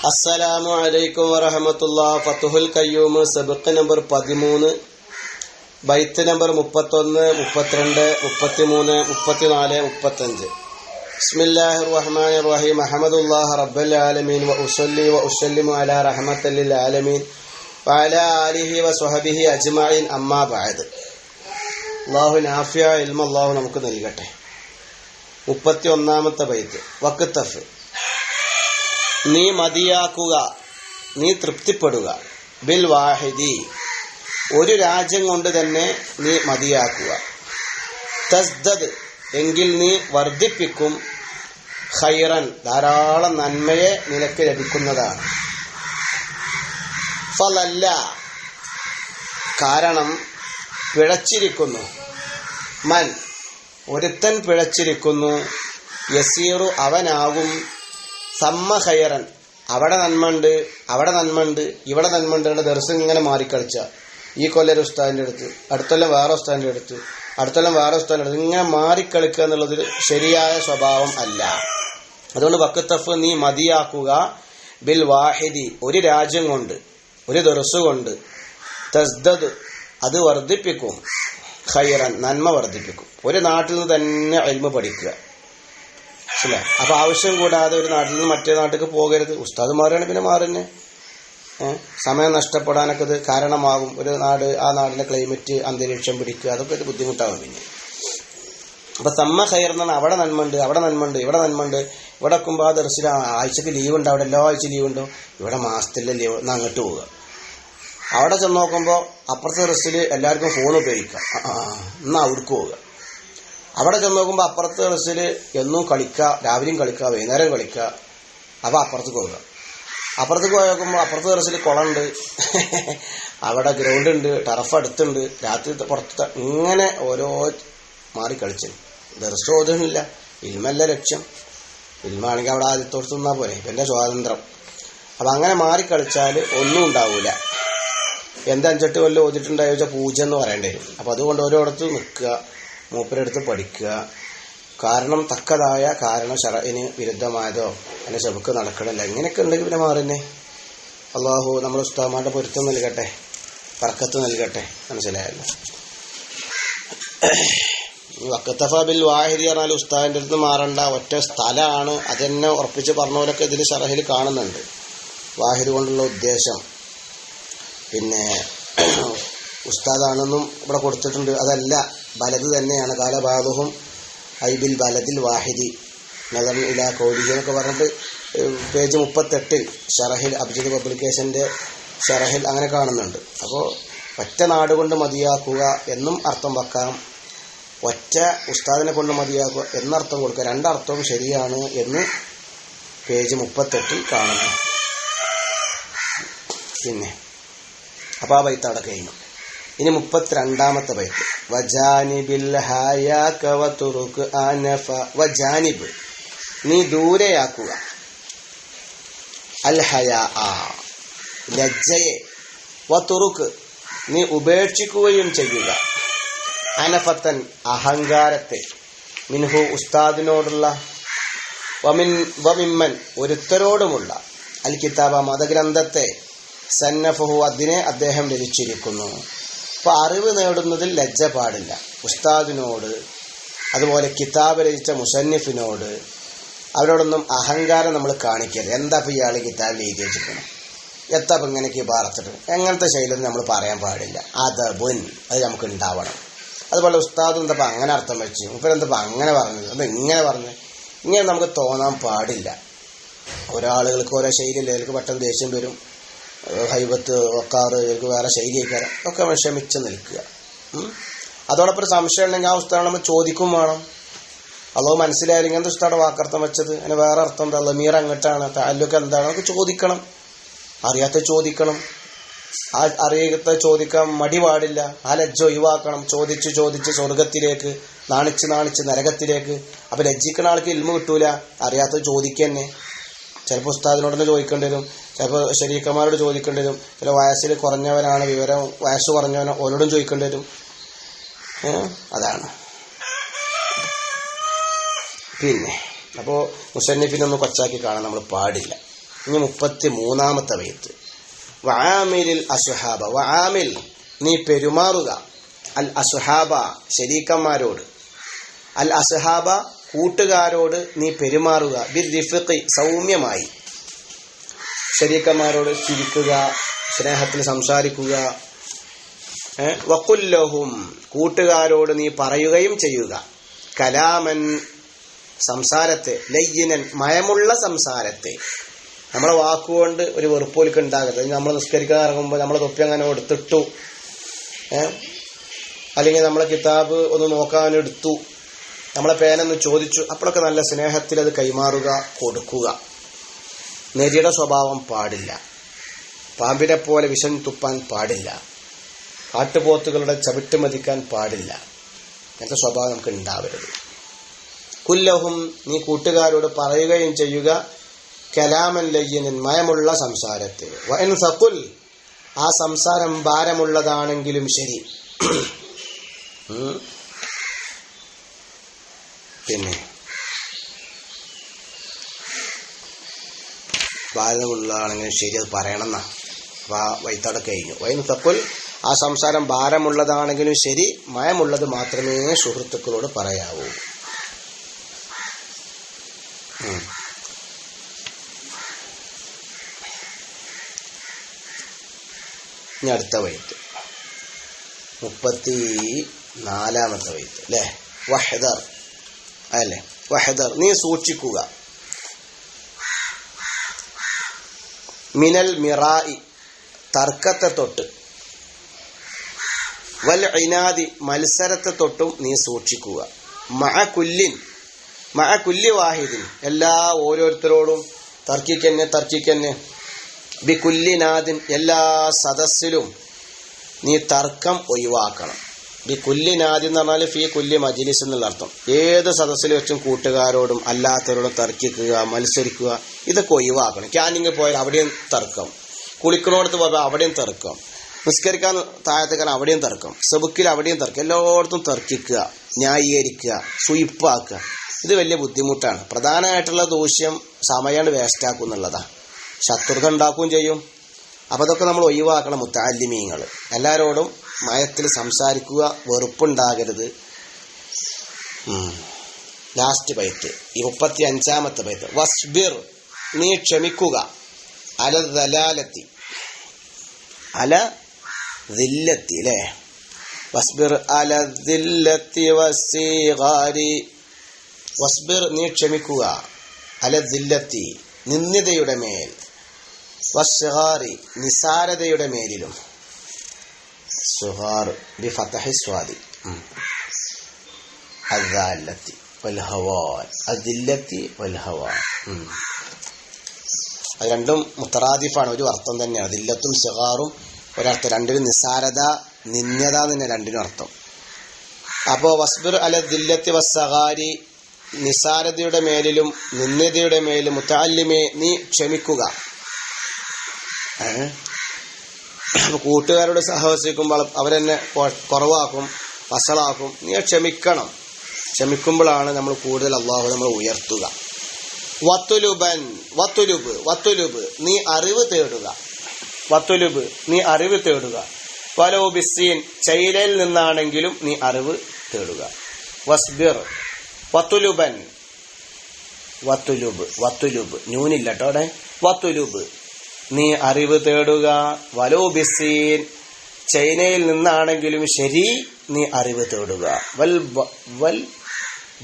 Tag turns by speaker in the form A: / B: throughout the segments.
A: അസ്സലാമു അലൈക്കും വറഹമത്തുള്ളാഹി. ഫത്ഹുൽ ഖയ്യൂം സബഖ് നമ്പർ 13, ബൈത്ത് നമ്പർ 31, 32, 33, 34, 35. ബിസ്മില്ലാഹിർ റഹ്മാനിർ റഹീം. അഹ്മദുല്ലാഹി റബ്ബൽ ആലമീൻ വ ഉസല്ലി വ ഉസല്ലിമു അലാ റഹ്മത്തിൽ ലിൽ ആലമീൻ വ അലാ ആലിഹി വ സ്വഹബിഹി അജ്മഈൻ. അമ്മാ ബഅദ്. അല്ലാഹു നാഫിയ ഇൽമ അല്ലാഹു നമുക്ക് നൽകട്ടെ. 31ാമത്തെ ബൈത്ത്. വഖ്തഫ്, നീ മതിയാക്കുക, നീ തൃപ്തിപ്പെടുക. ബിൽ വാഹിദി, ഒരു രാജ്യം കൊണ്ട് തന്നെ നീ മതിയാക്കുക. തസ്ദദ്, എങ്കിൽ നീ വർദ്ധിപ്പിക്കും. ഖൈറൻ, ധാരാളം നന്മയെ നിനക്ക് ലഭിക്കുന്നതാണ്. ഫലല്ല, കാരണം പിഴച്ചിരിക്കുന്നു. മൻ, ഒരുത്തൻ പിഴച്ചിരിക്കുന്നു. യസീറു, അവനാകും. സമ്മ ഖൈറൻ, അവിടെ നന്മണ്ട്, അവിടെ നന്മണ്ട്, ഇവിടെ നന്മണ്ട്. ദർശനം ഇങ്ങനെ മാറിക്കളിച്ച ഈ കൊല്ലം ഉസ്താദിൻ്റെ അടുത്ത്, അടുത്തൊല്ലം വേറെ ഉസ്താദിൻ്റെ അടുത്ത്, അടുത്തൊല്ലം വേറെ ഉസ്താദിൻ്റെ അടുത്ത്, ഇങ്ങനെ മാറിക്കളിക്കുക എന്നുള്ളത് ശരിയായ സ്വഭാവം അല്ല. അതുകൊണ്ട് വഖ്തഫ്, നീ മതിയാക്കുക. ബിൽ വാഹിദി, ഒരു രാജ്യം കൊണ്ട്, ഒരു ദർസ് കൊണ്ട്. തസ്ദദ്, അത് വർദ്ധിപ്പിക്കും. ഖൈറൻ, നന്മ വർദ്ധിപ്പിക്കും. ഒരു നാട്ടിൽ നിന്ന് തന്നെ ഇൽമ പഠിക്കുക. അല്ലേ? അപ്പൊ ആവശ്യം കൂടാതെ ഒരു നാട്ടിൽ നിന്ന് മറ്റേ നാട്ടിലേക്ക് പോകരുത്. ഉസ്താദ് മാറുകയാണെങ്കിൽ പിന്നെ മാറുന്നെ. സമയം നഷ്ടപ്പെടാനൊക്കെ ഇത് കാരണമാകും. ഒരു നാട്, ആ നാടിന്റെ ക്ലൈമറ്റ്, അന്തരീക്ഷം പിടിക്കുക, അതൊക്കെ ഒരു ബുദ്ധിമുട്ടാകും പിന്നെ. അപ്പൊ സമ്മ ഖൈർ എന്നാണ്, അവിടെ നന്മണ്ട്, അവിടെ നന്മണ്ട്, ഇവിടെ നന്മണ്ട്. ഇവിടെ വെക്കുമ്പോൾ ആ ദർശനം ആഴ്ചക്ക് ലീവ് ഉണ്ട്, അവിടെ എല്ലാ ആഴ്ച ലീവ് ഉണ്ടോ, ഇവിടെ മാസത്തിലെ ലീവ്, എന്നാൽ അങ്ങോട്ട് പോവുക. അവിടെ ചെന്ന് നോക്കുമ്പോൾ അപ്പുറത്തെ ദർശിൽ എല്ലാവർക്കും ഫോൺ ഉപയോഗിക്കാം, എന്നാൽ അവിടേക്ക് പോവുക. അവിടെ ചെന്ന് നോക്കുമ്പോൾ അപ്പുറത്തെ ഡ്രസ്സിൽ എന്നും കളിക്കുക, രാവിലെയും കളിക്കുക, വൈകുന്നേരം കളിക്കുക. അപ്പോൾ അപ്പുറത്തേക്ക് പോവുക. അപ്പുറത്തേക്ക് പോയി നോക്കുമ്പോൾ അപ്പുറത്തെ ഡ്രസ്സിൽ കുളമുണ്ട്, അവിടെ ഗ്രൗണ്ട് ഉണ്ട്, ടർഫ് അടുത്തുണ്ട്, രാത്രി പുറത്ത്, ഇങ്ങനെ ഓരോ മാറി കളിച്ചു. ദർശനം ഓതുന്നില്ല, ഇൽമല്ല ലക്ഷ്യം. ഇൽമാണെങ്കിൽ അവിടെ ആദ്യത്തോട് തിന്നാൽ പോലെ, എൻ്റെ സ്വാതന്ത്ര്യം. അപ്പം അങ്ങനെ മാറിക്കളിച്ചാൽ ഒന്നും ഉണ്ടാവില്ല. എന്താ 5-8 കൊല്ലം ഓതിട്ടുണ്ടായി വെച്ചാൽ പൂജ എന്ന് പറയേണ്ടി വരും. അപ്പം അതുകൊണ്ട് ഓരോടത്ത് നിൽക്കുക, മൂപ്പരെടുത്ത് പഠിക്കുക. കാരണം തക്കതായ കാരണം ശറഇന് വിരുദ്ധമായതോ അതിൻ്റെ ശബക്ക് നടക്കണില്ല, ഇങ്ങനെയൊക്കെ ഉണ്ടെങ്കിൽ പിന്നെ മാറുന്നേ. അള്ളാഹു നമ്മുടെ ഉസ്താദുമാരുടെ പൊരുത്തം നൽകട്ടെ, ബർക്കത്ത് നൽകട്ടെ. മനസ്സിലായല്ലോ? വഖ്തഫ ബിൽ വാഹിദി പറഞ്ഞാൽ ഉസ്താദിൻ്റെ അടുത്ത് മാറണ്ട, ഒറ്റ സ്ഥലമാണ്. അതെന്നെ ഉറപ്പിച്ച് പറഞ്ഞ പോലൊക്കെ ഇതിൽ ശറഹിൽ കാണുന്നുണ്ട്. വാഹിദ് കൊണ്ടുള്ള ഉദ്ദേശം പിന്നെ ഉസ്താദാണെന്നും ഇവിടെ കൊടുത്തിട്ടുണ്ട്. അതല്ല, ബലത് തന്നെയാണ്. കാലബാദുഹും ഐബിൽ ബലദിൽ വാഹിദി നദർ ഇലാ കൗലിഹി എന്നൊക്കെ പറഞ്ഞിട്ട് പേജ് 38 ഷറഹിൽ, അബ്ജദ് പബ്ലിക്കേഷൻ്റെ ഷറഹിൽ അങ്ങനെ കാണുന്നുണ്ട്. അപ്പോൾ ഒറ്റ നാട് കൊണ്ട് മതിയാക്കുക എന്നും അർത്ഥം വെക്കാം, ഒറ്റ ഉസ്താദിനെ കൊണ്ട് മതിയാക്കുക എന്നർത്ഥം കൊടുക്കുക. രണ്ടർത്ഥവും ശരിയാണ് എന്ന് പേജ് 38 കാണുന്നു. പിന്നെ അപ്പോൾ ആ ബൈത്ത് അവിടെ കഴിഞ്ഞു. ഇനി 32ാമത്തെ ബൈത്ത്. വജാനിബിൽ ഹയാക വതുറുക് അനഫ. വജാനിബ്, നീ ദൂരെയാക്കുക. അൽ ഹയാ, ലജ്ജയെ. വതുറുക്, നീ ഉപേക്ഷിക്കുകയും ചെയ്യുക. അനഫത്തൻ, അഹങ്കാരത്തെ. മിൻഹു, ഉസ്താദിനോടുള്ള. വമിമ്മൻ, ഒരുത്തരോടുമുള്ള. അൽ കിതാബ, മതഗ്രന്ഥത്തെ. സന്നഫഹു, അതിനെ അദ്ദേഹം രചിച്ചിരിക്കുന്നു. അപ്പോൾ അറിവ് നേടുന്നതിൽ ലജ്ജ പാടില്ല. ഉസ്താദിനോട്, അതുപോലെ കിതാബ് രചിച്ച മുസന്നിഫിനോട്, അവരോടൊന്നും അഹങ്കാരം നമ്മൾ കാണിക്കരുത്. എന്താ ഇപ്പോൾ ഇയാൾ കിതാബിൽ എഴുതി വെച്ചിരിക്കണം, എത്താ ഇപ്പം ഇങ്ങനെയൊക്കെ ബാർത്തിട്ട്, എങ്ങനത്തെ ശൈലിയൊന്നും നമ്മൾ പറയാൻ പാടില്ല. അതബുൻ, അത് നമുക്ക് ഉണ്ടാവണം. അതുപോലെ ഉസ്താദ് എന്തപ്പോൾ അങ്ങനെ അർത്ഥം വെച്ച്, ഇവരെന്തപ്പോൾ അങ്ങനെ പറഞ്ഞത്, അത് ഇങ്ങനെ പറഞ്ഞു, ഇങ്ങനെ നമുക്ക് തോന്നാൻ പാടില്ല. ഒരാളുകൾക്ക് ഓരോ ശൈലിയില്ല, അവർക്ക് പെട്ടെന്ന് ദേഷ്യം വരും, ഹൈബത്ത് വക്കാറ്, ഇവർക്ക് വേറെ ശൈലി വയ്ക്കാറ്, ഒക്കെ നമ്മൾ ക്ഷമിച്ച് നിൽക്കുക. അതോടൊപ്പം ഒരു സംശയം ഉണ്ടെങ്കിൽ ആ ഉസ്താദ് നമ്മൾ ചോദിക്കും വേണം. അതോ മനസ്സിലായില്ലെങ്കിൽ എന്താ ഉസ്താദ് വാക്കർത്ഥം വെച്ചത്, അതിന് വേറെ അർത്ഥം എന്താ, ലമീർ അങ്ങോട്ടാണ്, താലൂക്ക് എന്താണ്, നമുക്ക് ചോദിക്കണം. അറിയാത്ത ചോദിക്കണം. ആ അറിയാത്ത ചോദിക്കാൻ മടി പാടില്ല. ആ ലജ്ജ ഒഴിവാക്കണം. ചോദിച്ച് ചോദിച്ച് സ്വർഗത്തിലേക്ക്, നാണിച്ച് നാണിച്ച് നരകത്തിലേക്ക്. അപ്പം ലജ്ജിക്കുന്ന ആൾക്ക് ഇൽമ കിട്ടൂല, അറിയാത്തത് ചോദിക്കന്നെ. ചിലപ്പോൾ ഉസ്താദിനോട് തന്നെ ചോദിക്കേണ്ടി വരും, ചിലപ്പോൾ ശരീക്കന്മാരോട് ചോദിക്കേണ്ടി വരും. ചില വയസ്സിൽ കുറഞ്ഞവനാണ്, വിവരം വയസ്സ് കുറഞ്ഞവനോ, ഓരോടും ചോദിക്കേണ്ടി വരും. അതാണ്. പിന്നെ അപ്പോൾ മുസന്നിഫിനൊന്ന് കൊച്ചാക്കി കാണാൻ നമ്മൾ പാടില്ല. ഇനി 33-ാമത്തെ ബൈത്ത്. വആമിലിൽ അസ്ഹാബ, വആമിൽ നീ പെരുമാറുക, അൽ അസ്ഹാബ ശരീക്കന്മാരോട്, അൽ അസ്ഹാബ കൂട്ടുകാരോട് നീ പെരുമാറുക, ബിർ റിഫ്ഖി സൗമ്യമായി. ശരീക്കന്മാരോട് ചിരിക്കുക, സ്നേഹത്തിൽ സംസാരിക്കുക. വഖുല്ലഹും കൂട്ടുകാരോട് നീ പറയുകയും ചെയ്യുക, കലാമൻ സംസാരത്തെ, ലയ്യിനൻ മയമുള്ള സംസാരത്തെ. നമ്മളെ വാക്കുകൊണ്ട് ഒരു വെറുപ്പോലിക്ക് ഉണ്ടാകരുത്. നമ്മൾ നിസ്കരിക്കാൻ ഇറങ്ങുമ്പോൾ നമ്മളെ തൊപ്പി അങ്ങനെ എടുത്തിട്ടു, അല്ലെങ്കിൽ നമ്മളെ കിതാബ് ഒന്ന് നോക്കാൻ എടുത്തു, നമ്മളെ പേനൊന്ന് ചോദിച്ചു, അപ്പോഴൊക്കെ നല്ല സ്നേഹത്തിൽ അത് കൈമാറുക, കൊടുക്കുക. നെരിയുടെ സ്വഭാവം പാടില്ല. പാമ്പിനെ പോലെ വിഷം തുപ്പാൻ പാടില്ല. കാട്ടുപോത്തുകളുടെ ചവിട്ട് മതിക്കാൻ പാടില്ല. അങ്ങനത്തെ സ്വഭാവം നമുക്ക് ഉണ്ടാവരുത്. കുല്ലഹും നീ കൂട്ടുകാരോട് പറയുകയും ചെയ്യുക, കലാമൻ ലയ്യനൻ മയമുള്ള സംസാരത്തെ. വഇൻ സഖുൽ ആ സംസാരം ഭാരമുള്ളതാണെങ്കിലും ശരി. പിന്നെ ഭാരമുള്ളതാണെങ്കിലും ശരി, അത് പറയണം എന്നാ. അപ്പൊ ആ വൈത്തവിടെ കഴിഞ്ഞു. വൈൻ സഖുൽ ആ സംസാരം ഭാരമുള്ളതാണെങ്കിലും ശരി, മയമുള്ളത് മാത്രമേ സുഹൃത്തുക്കളോട് പറയാവൂ. ഇനി അടുത്ത വൈത്ത് 34-ാമത്തെ വൈത്ത് അല്ലേ. വഹ്ദർ അല്ലേ, വഹ്ദർ നീ സൂക്ഷിക്കുക, മിനൽ മിറായി തർക്കത്തെ തൊട്ട്, വൽ ഇനാദി മത്സരത്തെ തൊട്ടും നീ സൂക്ഷിക്കുക. മഅ കുല്ലി വാഹിദിൻ എല്ലാ ഓരോരുത്തരോടും തർക്കിക്കന്നെ. ബി കുല്ലി നാദിൻ എല്ലാ സദസ്സിലും നീ തർക്കം ഒഴിവാക്കണം. ബി കുല്ലി നാദി എന്ന് പറഞ്ഞാൽ ഫീ കുല്ലി മജ്ലിസ് എന്നുള്ള അർത്ഥം. ഏത് സദസ്സിൽ വെച്ചും കൂട്ടുകാരോടും അല്ലാത്തവരോടും തർക്കിക്കുക, മത്സരിക്കുക, ഇതൊക്കെ ഒഴിവാക്കണം. ക്യാനിങ് പോയാൽ അവിടെയും തർക്കം, കുളിക്കണോടത്ത് പോയാൽ അവിടെയും തർക്കം, നിസ്കരിക്കാൻ താഴത്തേക്കാൻ അവിടെയും തർക്കം, സബുക്കിൽ അവിടെയും തർക്കം, എല്ലായിടത്തും തർക്കിക്കുക, ന്യായീകരിക്കുക, സുയിപ്പാക്കുക. ഇത് വലിയ ബുദ്ധിമുട്ടാണ്. പ്രധാനമായിട്ടുള്ള ദൂഷ്യം സമയം വേസ്റ്റാക്കും എന്നുള്ളതാണ്. ശത്രുത ഉണ്ടാക്കുകയും ചെയ്യും. അപ്പം അതൊക്കെ നമ്മൾ ഒഴിവാക്കണം. മുത്തഅല്ലിമീങ്ങൾ എല്ലാവരോടും മയത്തിൽ സംസാരിക്കുക, വെറുപ്പുണ്ടാകരുത്. ലാസ്റ്റ് ബൈത്ത് 35-ാമത്തെ ബൈത്ത്. വസ്ബിർ നീ ക്ഷമിക്കുക, അല ദലാലത്തി അല ദില്ലത്തി അല്ലേ. വസ്ബിർ അല ദില്ലത്തി വസ്സിഗാരി. വസ്ബിർ നീ ക്ഷമിക്കുക, അല ദില്ലത്തി നിന്ദിതയുടെ മേൽ, വസ്സിഗാരി നിസാരതയുടെ മേലിലും. സുഗാർ ബി ഫതഹി സ്വാദി അദ്ദാലത്തി വൽ ഹവാൻ അദില്ലത്തി വൽ ഹവാൻ. അത് രണ്ടും മുത്തറാദിഫാണ്, ഒരു അർത്ഥം തന്നെയാണ്. ദില്ലത്തും സിഗാറും ഒരർത്ഥം, രണ്ടിനും നിസാരത നിന്യത തന്നെ രണ്ടിനും അർത്ഥം. അപ്പോൾ വസ്ബിർ അല ദില്ലത്തി വസ്സഗാരി നിസാരതയുടെ മേലിലും നിന്യതയുടെ മേലും മുത്തഅല്ലിമേ നീ ക്ഷമിക്കുക. കൂട്ടുകാരോട് സഹവസിക്കുമ്പോൾ അവരെന്നെ കുറവാക്കും, വസളാക്കും. നീ ക്ഷമിക്കണം. ക്ഷമിക്കുമ്പോഴാണ് നമ്മൾ കൂടുതൽ അള്ളാഹു നമ്മൾ ഉയർത്തുക. വത്തുലുബ് നീ അറിവ് തേടുക. വത്തുലുബ് നീ അറിവ് തേടുക. വലോ ബിസ്സീൻ ചൈലയിൽ നിന്നാണെങ്കിലും നീ അറിവ് തേടുക. വസ്ബിർ വത്തുലുബ് ന്യൂനില്ല കേട്ടോ അവിടെ. വത്തുലുബ് നീ അറിവ് തേടുക. വലോ ബിസ്സീൻ ചൈനയിൽ നിന്നാണെങ്കിലും ശരി നീ അറിവ് തേടുക. വൽ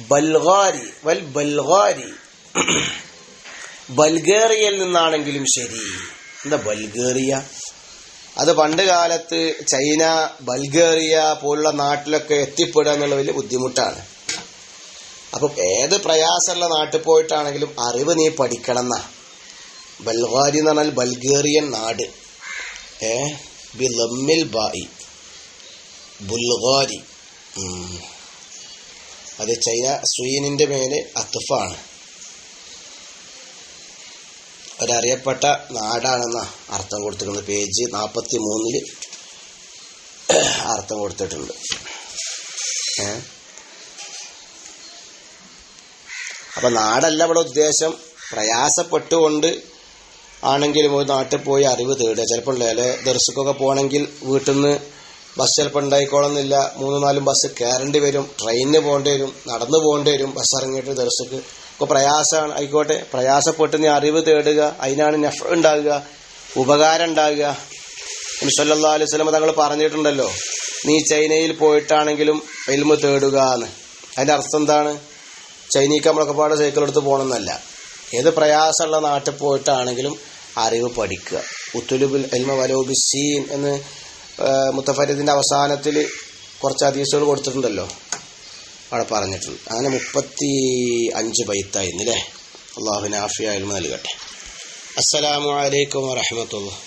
A: ബൽഗാരി ബൾഗേറിയയിൽ നിന്നാണെങ്കിലും ശരി. എന്താ ബൾഗേറിയ? അത് പണ്ട് കാലത്ത് ചൈന, ബൾഗേറിയ പോലുള്ള നാട്ടിലൊക്കെ എത്തിപ്പെടുക എന്നുള്ള വലിയ ബുദ്ധിമുട്ടാണ്. അപ്പം ഏത് പ്രയാസമുള്ള നാട്ടിൽ പോയിട്ടാണെങ്കിലും അറിവ് നീ പഠിക്കണം എന്നാ. ബൽഗാരി എന്ന് പറഞ്ഞാൽ ബൾഗേറിയൻ നാട്. ബിലമ്മിൽ ബായി ബുൽഗാരി. അത് ചൈന സ്വീനിന്റെ മേലെ അത്തുഫാണ്. ഒരറിയപ്പെട്ട നാടാണെന്നാ അർത്ഥം കൊടുത്തിട്ടുണ്ട്. പേജ് 43 അർത്ഥം കൊടുത്തിട്ടുണ്ട്. അപ്പൊ നാടല്ല ഇവിടെ ഉദ്ദേശം. പ്രയാസപ്പെട്ടുകൊണ്ട് ആണെങ്കിലും ഒരു നാട്ടിൽ പോയി അറിവ് തേടുക. ചിലപ്പോൾ അല്ലെ ദർസുക്കൊക്കെ പോകണമെങ്കിൽ വീട്ടിൽ നിന്ന് ബസ് ചിലപ്പോൾ ഉണ്ടായിക്കോളന്നില്ല, 3-4 ബസ് കയറേണ്ടി വരും, ട്രെയിനിന് പോകേണ്ടി വരും, നടന്നു പോകേണ്ടി വരും. ബസ് ഇറങ്ങിയിട്ട് ദർസുക്ക് ഇപ്പോൾ പ്രയാസമാണ്, ആയിക്കോട്ടെ, പ്രയാസപ്പെട്ട് നീ അറിവ് തേടുക, അതിനാണ് നഫ് ഉണ്ടാകുക, ഉപകാരം ഉണ്ടാകുക. നബി സല്ലല്ലാഹു അലൈഹി വസല്ലം തങ്ങൾ പറഞ്ഞിട്ടുണ്ടല്ലോ, നീ ചൈനയിൽ പോയിട്ടാണെങ്കിലും ഇൽമു തേടുക എന്ന്. അതിൻ്റെ അർത്ഥം എന്താണ്? ചൈനയ്ക്ക് നമ്മളൊക്കെ പാടെ സൈക്കിൾ എടുത്ത് പോകണമെന്നല്ല. ഏത് പ്രയാസമുള്ള നാട്ടിൽ പോയിട്ടാണെങ്കിലും അറിവ് പഠിക്കുക. ഉത്തുലുബുൽ ഇൽമ വലൗ ബിസ്സീൻ എന്ന് മുത്തഫരിദിൻ്റെ അവസാനത്തിൽ കുറച്ച് ഹദീസുകൾ കൊടുത്തിട്ടുണ്ടല്ലോ, അവിടെ പറഞ്ഞിട്ടുണ്ട്. അങ്ങനെ 35 ബൈത്തായിരുന്നു അല്ലേ. അള്ളാഹുവിന് ആഫിയ ഇൽമ നൽകട്ടെ. അസ്സലാമു അലൈക്കും വറഹ്മത്തുള്ളാഹി.